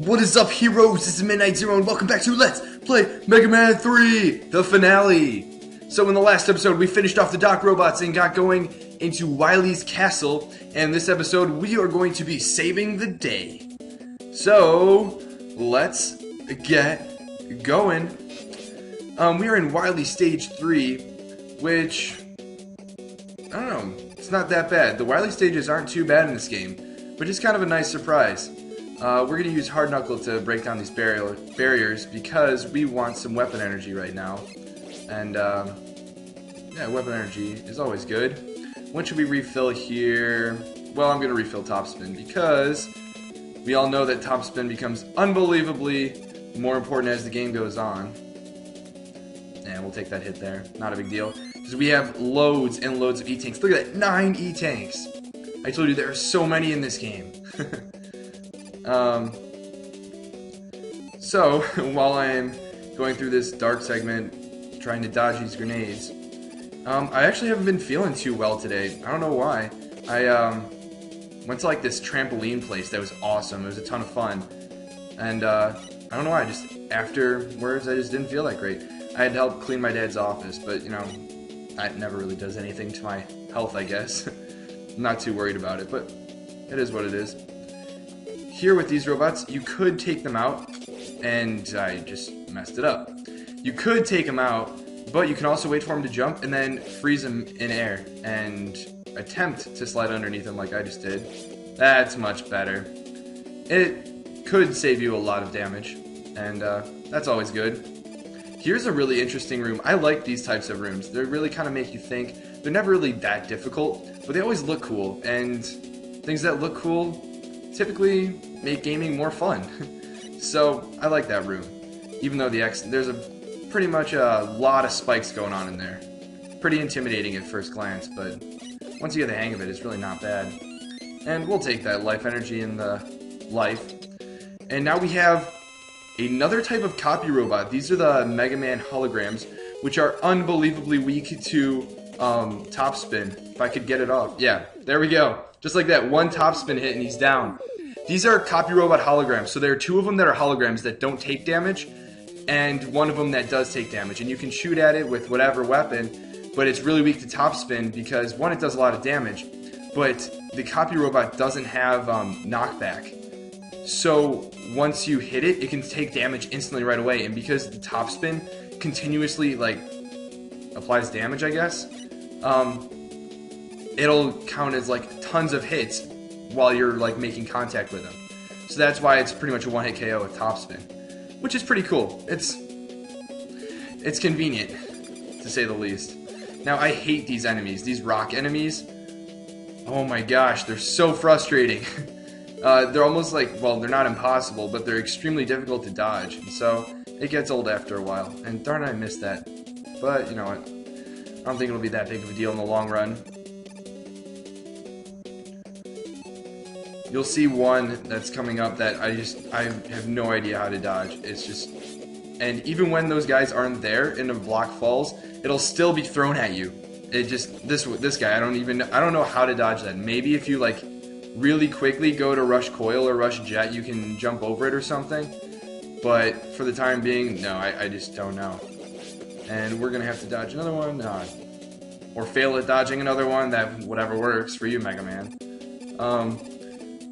What is up, heroes? This is Midnight Zero, and welcome back to Let's Play Megaman 3, the finale. So in the last episode, we finished off the dock robots and got going into Wily's castle, and this episode, we are going to be saving the day. So, let's get going. We are in Wily Stage 3, which, I don't know, it's not that bad. The Wily stages aren't too bad in this game, which is kind of a nice surprise. We're going to use Hard Knuckle to break down these barriers because we want some weapon energy right now. And, yeah, weapon energy is always good. When should we refill here? Well, I'm going to refill Top Spin because we all know that Top Spin becomes unbelievably more important as the game goes on. And we'll take that hit there. Not a big deal. Because we have loads and loads of E-Tanks. Look at that, 9 E-Tanks. I told you there are so many in this game. So, while I am going through this dark segment, trying to dodge these grenades, I actually haven't been feeling too well today. I don't know why. I went to like this trampoline place that was awesome. It was a ton of fun. And I don't know why, just afterwards I just didn't feel that great. I had to help clean my dad's office, but you know, that never really does anything to my health, I guess. I'm not too worried about it, but it is what it is. Here with these robots, you could take them out, and I just messed it up. You could take them out, but you can also wait for them to jump and then freeze them in air and attempt to slide underneath them like I just did. That's much better. It could save you a lot of damage, and that's always good. Here's a really interesting room. I like these types of rooms. They really kind of make you think. They're never really that difficult, but they always look cool, and things that look cool typically make gaming more fun. So I like that room, even though there's pretty much a lot of spikes going on in there. Pretty intimidating at first glance, but once you get the hang of it, it's really not bad. And we'll take that life energy and the life. And now we have another type of copy robot. These are the Megaman holograms, which are unbelievably weak to top spin. If I could get it off. Yeah, there we go. Just like that, one top spin hit and he's down. These are copy robot holograms, so there are 2 of them that are holograms that don't take damage, and 1 of them that does take damage. And you can shoot at it with whatever weapon, but it's really weak to top spin because, 1, it does a lot of damage, but the copy robot doesn't have knockback. So once you hit it, it can take damage instantly right away, and because the top spin continuously like applies damage, I guess, it'll count as like tons of hits while you're like making contact with them. So that's why it's pretty much a one-hit KO with top spin, which is pretty cool. It's convenient, to say the least. Now I hate these enemies, these rock enemies. Oh my gosh, they're so frustrating. They're almost like, well, they're not impossible, but they're extremely difficult to dodge, and so it gets old after a while. And darn, I missed that. But you know what? I don't think it'll be that big of a deal in the long run. You'll see one that's coming up that I have no idea how to dodge. It's just, and even when those guys aren't there and a block falls, it'll still be thrown at you. It just, this guy, I don't know how to dodge that. Maybe if you like really quickly go to rush coil or rush jet, you can jump over it or something. But for the time being, no, I just don't know. And we're gonna have to dodge another one, or fail at dodging another one. That whatever works for you, Mega Man.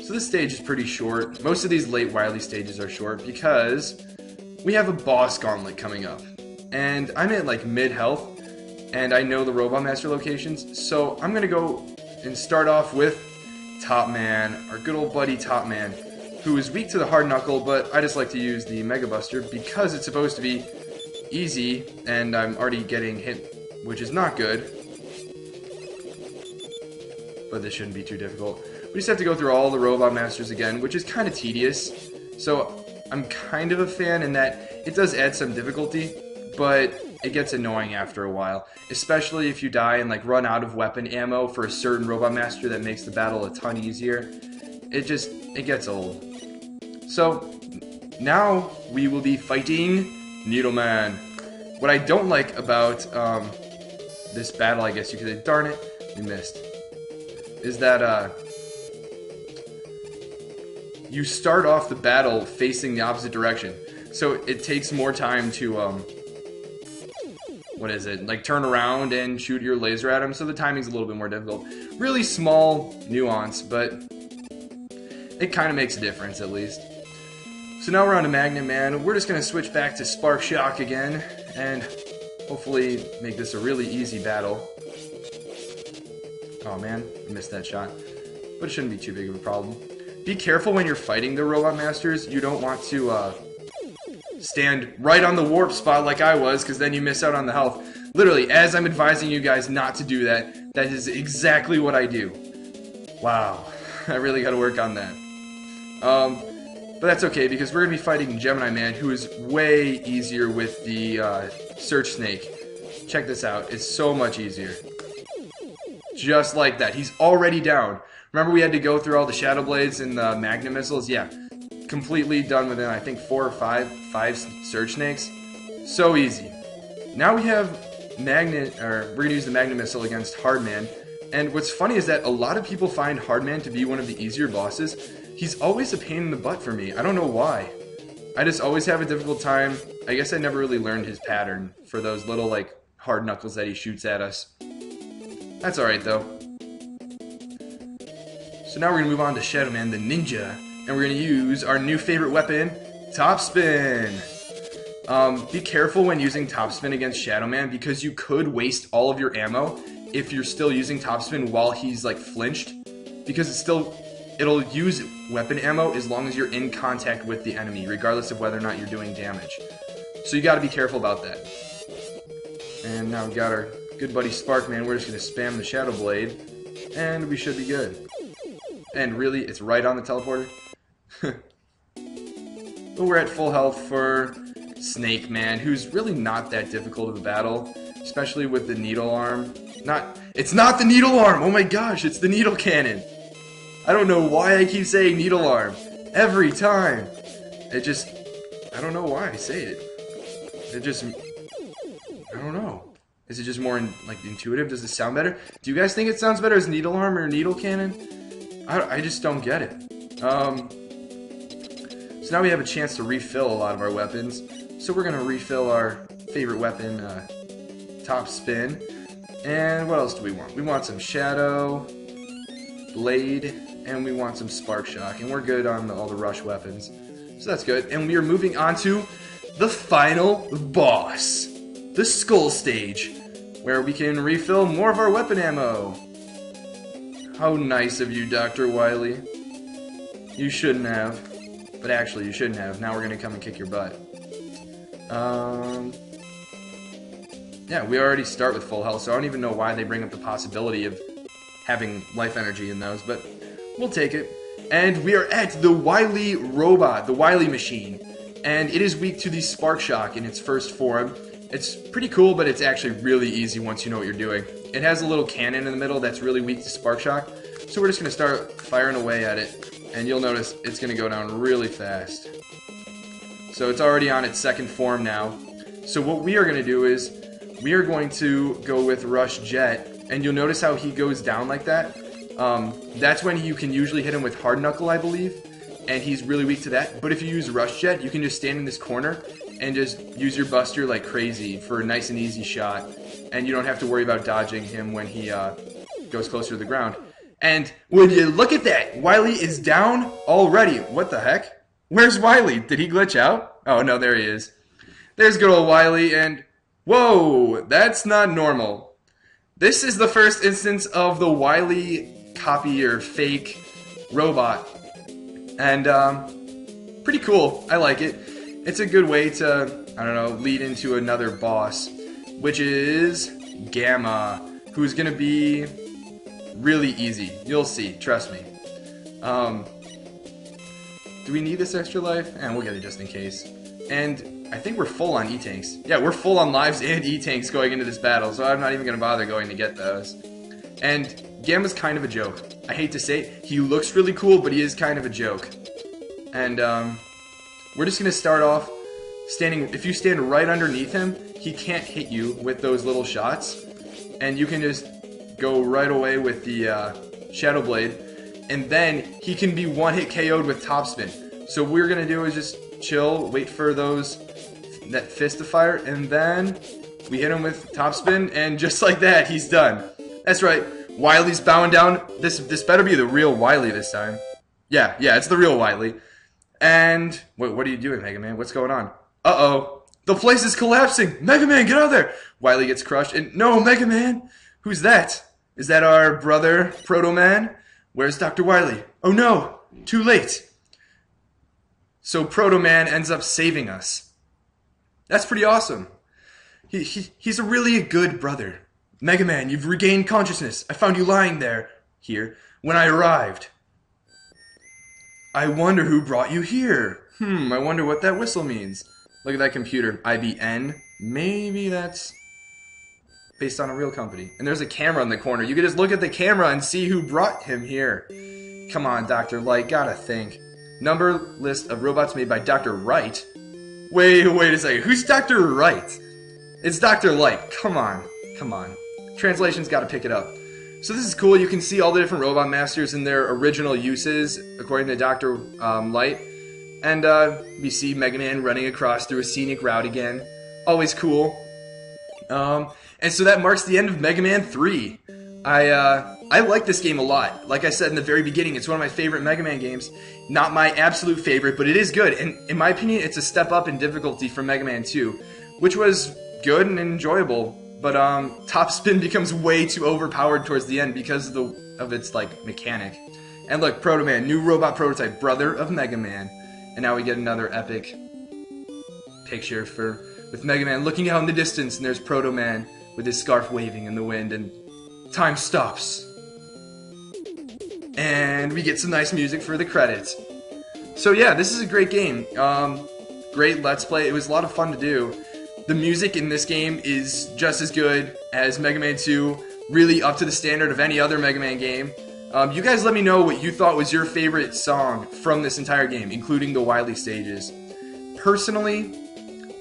So this stage is pretty short. Most of these late Wily stages are short because we have a boss gauntlet coming up. And I'm at like mid-health, and I know the Robot Master locations, so I'm gonna go and start off with Top Man, our good old buddy Top Man, who is weak to the Hard Knuckle, but I just like to use the Mega Buster because it's supposed to be easy, and I'm already getting hit, which is not good. But this shouldn't be too difficult. We just have to go through all the Robot Masters again, which is kind of tedious. So I'm kind of a fan in that it does add some difficulty, but it gets annoying after a while. Especially if you die and like run out of weapon ammo for a certain Robot Master that makes the battle a ton easier. It gets old. So now we will be fighting Needleman. What I don't like about this battle, I guess you could say, darn it, we missed, is that you start off the battle facing the opposite direction. So it takes more time to, what is it? Like turn around and shoot your laser at him. So the timing's a little bit more difficult. Really small nuance, but it kind of makes a difference at least. So now we're on to Magnet Man. We're just going to switch back to Spark Shock again and hopefully make this a really easy battle. Oh man, I missed that shot. But it shouldn't be too big of a problem. Be careful when you're fighting the Robot Masters. You don't want to stand right on the warp spot like I was, because then you miss out on the health. Literally, as I'm advising you guys not to do that, that is exactly what I do. Wow, I really got to work on that. But that's okay, because we're going to be fighting Gemini Man, who is way easier with the Search Snake. Check this out. It's so much easier. Just like that. He's already down. Remember we had to go through all the Shadow Blades and the Magnet Missiles? Yeah. Completely done within, I think, 4 or 5 Search Snakes. So easy. Now we have Magnet, or we're going to use the Magnet Missile against Hardman. And what's funny is that a lot of people find Hardman to be one of the easier bosses. He's always a pain in the butt for me. I don't know why. I just always have a difficult time. I guess I never really learned his pattern for those little, like, hard knuckles that he shoots at us. That's alright, though. So now we're going to move on to Shadow Man, the Ninja. And we're going to use our new favorite weapon, Top Spin. Be careful when using Top Spin against Shadow Man, because you could waste all of your ammo if you're still using Top Spin while he's, like, flinched. Because it'll use weapon ammo as long as you're in contact with the enemy, regardless of whether or not you're doing damage. So you got to be careful about that. And now we've got our good buddy Sparkman. We're just going to spam the Shadow Blade, and we should be good. And really, it's right on the teleporter. But we're at full health for Snake Man, who's really not that difficult of a battle, especially with the needle arm. It's not the needle arm! Oh my gosh, it's the needle cannon! I don't know why I keep saying needle arm. Every time. I don't know why I say it. I don't know. Is it just more intuitive? Does it sound better? Do you guys think it sounds better as needle arm or needle cannon? I just don't get it. So now we have a chance to refill a lot of our weapons. So we're going to refill our favorite weapon, Top Spin. And what else do we want? We want some Shadow Blade, and we want some Spark Shock. And we're good on all the rush weapons. So that's good. And we are moving on to the final boss, the Skull Stage, where we can refill more of our weapon ammo. How nice of you, Dr. Wily. You shouldn't have. But actually, you shouldn't have. Now we're going to come and kick your butt. Yeah, we already start with full health, so I don't even know why they bring up the possibility of having life energy in those, but we'll take it. And we are at the Wily robot, the Wily machine. And it is weak to the Spark Shock in its first form. It's pretty cool, but it's actually really easy once you know what you're doing. It has a little cannon in the middle that's really weak to Spark Shock. So we're just going to start firing away at it. And you'll notice it's going to go down really fast. So it's already on its second form now. So what we are going to do is we are going to go with Rush Jet. And you'll notice how he goes down like that. That's when you can usually hit him with Hard Knuckle, I believe. And he's really weak to that. But if you use Rush Jet, you can just stand in this corner and just use your Buster like crazy for a nice and easy shot. And you don't have to worry about dodging him when he goes closer to the ground. And when you look at that, Wily is down already. What the heck? Where's Wily? Did he glitch out? Oh, no, there he is. There's good old Wily, and whoa, that's not normal. This is the first instance of the Wily copy or fake robot. And, pretty cool. I like it. It's a good way to, I don't know, lead into another boss, which is Gamma, who's going to be really easy. You'll see. Trust me. Do we need this extra life? And we'll get it just in case. And I think we're full on E-Tanks. Yeah, we're full on lives and E-Tanks going into this battle, so I'm not even going to bother going to get those. And Gamma's kind of a joke. I hate to say it. He looks really cool, but he is kind of a joke. And, we're just going to start off standing... If you stand right underneath him, he can't hit you with those little shots. And you can just go right away with the Shadow Blade. and then he can be one-hit KO'd with topspin. So what we're gonna do is just chill, wait for that fist to fire, and then we hit him with topspin, and just like that, he's done. That's right, Wily's bowing down. This better be the real Wily this time. Yeah, it's the real Wily. And what are you doing, Mega Man? What's going on? Uh-oh. The place is collapsing! Mega Man, get out of there! Wily gets crushed, and no, Mega Man! Who's that? Is that our brother, Proto Man? Where's Dr. Wily? Oh no! Too late! So Proto Man ends up saving us. That's pretty awesome. He's a really good brother. Mega Man, you've regained consciousness. I found you lying here, when I arrived. I wonder who brought you here. I wonder what that whistle means. Look at that computer. IBN. Maybe that's based on a real company. And there's a camera in the corner. You can just look at the camera and see who brought him here. Come on, Dr. Light. Gotta think. Number list of robots made by Dr. Wright. Wait a second. Who's Dr. Wright? It's Dr. Light. Come on. Translation's gotta pick it up. So this is cool. You can see all the different robot masters and their original uses, according to Dr. Light. And we see Mega Man running across through a scenic route again. Always cool. And so that marks the end of Mega Man 3. I like this game a lot. Like I said in the very beginning, it's one of my favorite Mega Man games. Not my absolute favorite, but it is good. And in my opinion, it's a step up in difficulty from Mega Man 2, which was good and enjoyable. But Topspin becomes way too overpowered towards the end because of its like mechanic. And look, Proto Man, new robot prototype, brother of Mega Man. And now we get another epic picture with Mega Man looking out in the distance, and there's Proto Man with his scarf waving in the wind, and time stops. And we get some nice music for the credits. So yeah, this is a great game. Great Let's Play. It was a lot of fun to do. The music in this game is just as good as Mega Man 2, really up to the standard of any other Mega Man game. You guys let me know what you thought was your favorite song from this entire game, including the Wily stages. Personally,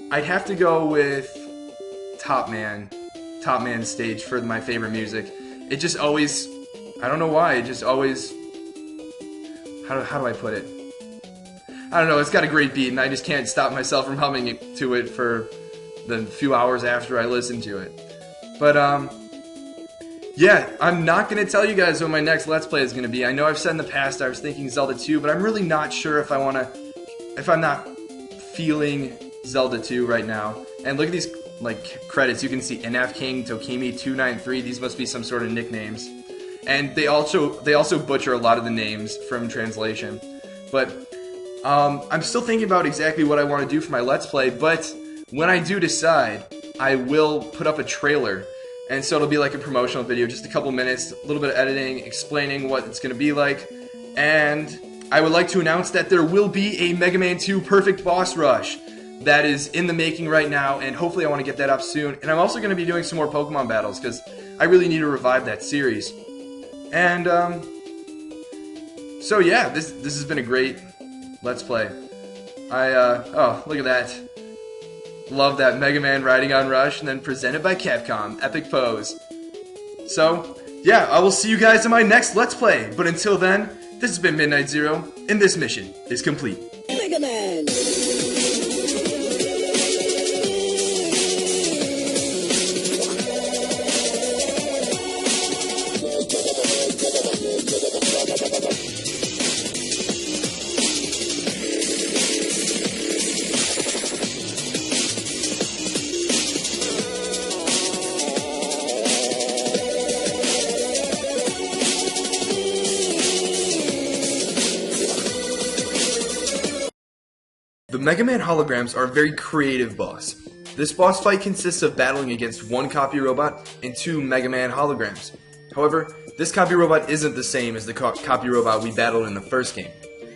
I'd have to go with Top Man stage for my favorite music. It just always, I don't know why, it just always, how do I put it? I don't know, it's got a great beat and I just can't stop myself from humming to it for the few hours after I listen to it. But yeah, I'm not going to tell you guys what my next Let's Play is going to be. I know I've said in the past I was thinking Zelda 2, but I'm really not sure if I'm not feeling Zelda 2 right now. And look at these like credits. You can see NF King, Tokimi 293. These must be some sort of nicknames. And they also butcher a lot of the names from translation. But I'm still thinking about exactly what I want to do for my Let's Play, but when I do decide, I will put up a trailer. And so it'll be like a promotional video, just a couple minutes, a little bit of editing, explaining what it's going to be like. And I would like to announce that there will be a Mega Man 2 Perfect Boss Rush that is in the making right now, and hopefully I want to get that up soon. And I'm also going to be doing some more Pokemon battles, because I really need to revive that series. And, so yeah, this has been a great Let's Play. Oh, look at that. Love that Mega Man riding on Rush, and then presented by Capcom. Epic pose. So, yeah, I will see you guys in my next Let's Play. But until then, this has been Midnight Zero, and this mission is complete. Mega Man! The Mega Man holograms are a very creative boss. This boss fight consists of battling against one copy robot and two Mega Man holograms. However, this copy robot isn't the same as the copy robot we battled in the first game.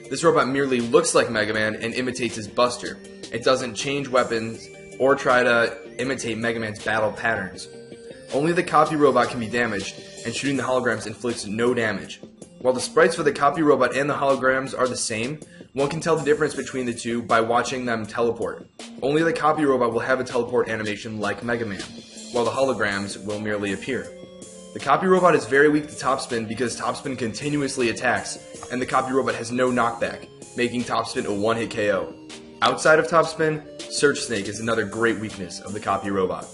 This robot merely looks like Mega Man and imitates his Buster. It doesn't change weapons or try to imitate Mega Man's battle patterns. Only the copy robot can be damaged, and shooting the holograms inflicts no damage. While the sprites for the copy robot and the holograms are the same, one can tell the difference between the two by watching them teleport. Only the copy robot will have a teleport animation like Mega Man, while the holograms will merely appear. The copy robot is very weak to topspin because topspin continuously attacks, and the copy robot has no knockback, making topspin a one-hit KO. Outside of topspin, Search Snake is another great weakness of the copy robot.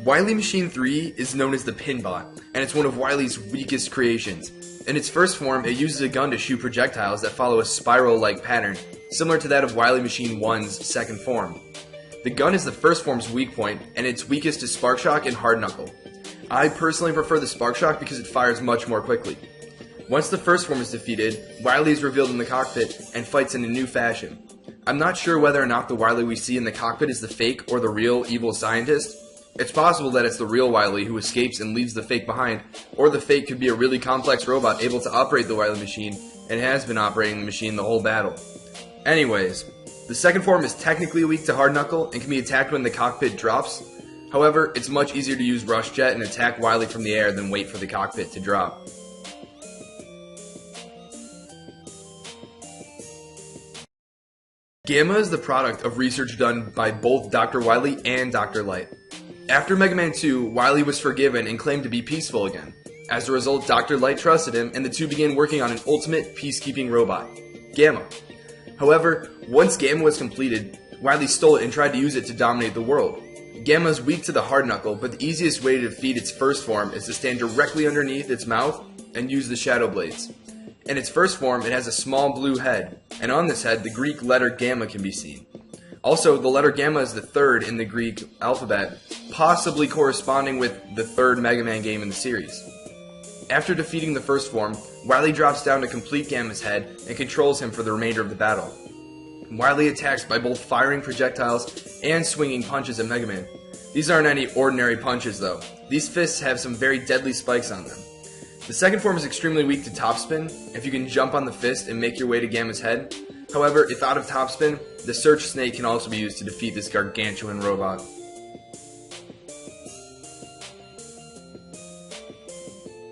Wily Machine 3 is known as the Pinbot, and it's one of Wily's weakest creations. In its first form, it uses a gun to shoot projectiles that follow a spiral-like pattern, similar to that of Wily Machine 1's second form. The gun is the first form's weak point, and its weakest is Spark Shock and Hard Knuckle. I personally prefer the Spark Shock because it fires much more quickly. Once the first form is defeated, Wily is revealed in the cockpit and fights in a new fashion. I'm not sure whether or not the Wily we see in the cockpit is the fake or the real evil scientist. It's possible that it's the real Wily who escapes and leaves the fake behind, or the fake could be a really complex robot able to operate the Wily machine and has been operating the machine the whole battle. Anyways, the second form is technically weak to Hard Knuckle and can be attacked when the cockpit drops. However, it's much easier to use Rush Jet and attack Wily from the air than wait for the cockpit to drop. Gamma is the product of research done by both Dr. Wily and Dr. Light. After Megaman 2, Wily was forgiven and claimed to be peaceful again. As a result, Dr. Light trusted him and the two began working on an ultimate peacekeeping robot, Gamma. However, once Gamma was completed, Wily stole it and tried to use it to dominate the world. Gamma is weak to the Hard Knuckle, but the easiest way to defeat its first form is to stand directly underneath its mouth and use the Shadow Blades. In its first form, it has a small blue head, and on this head, the Greek letter Gamma can be seen. Also, the letter Gamma is the third in the Greek alphabet, possibly corresponding with the third Mega Man game in the series. After defeating the first form, Wily drops down to complete Gamma's head and controls him for the remainder of the battle. Wily attacks by both firing projectiles and swinging punches at Mega Man. These aren't any ordinary punches though. These fists have some very deadly spikes on them. The second form is extremely weak to topspin, if you can jump on the fist and make your way to Gamma's head. However, if out of topspin, the Search Snake can also be used to defeat this gargantuan robot.